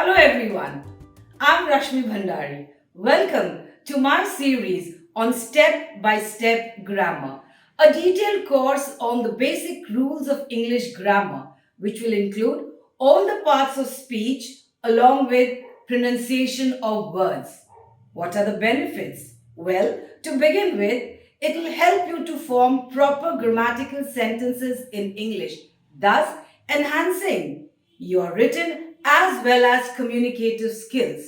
Hello everyone, I'm Rashmi Bhandari. Welcome to my series on step-by-step grammar, a detailed course on the basic rules of English grammar, which will include all the parts of speech along with pronunciation of words. What are the benefits? Well, to begin with, it will help you to form proper grammatical sentences in English, thus enhancing your written as well as communicative skills.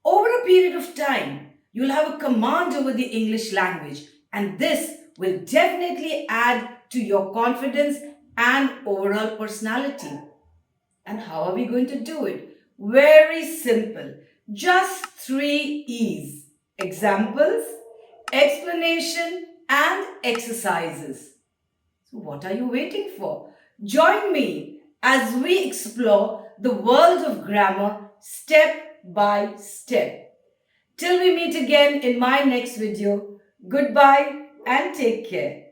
Over a period of time, you'll have a command over the English language, and this will definitely add to your confidence and overall personality. And how are we going to do it? Very simple. Just three E's: examples, explanation, and exercises. So, what are you waiting for? Join me as we explore the world of grammar step by step. Till we meet again in my next video, goodbye and take care.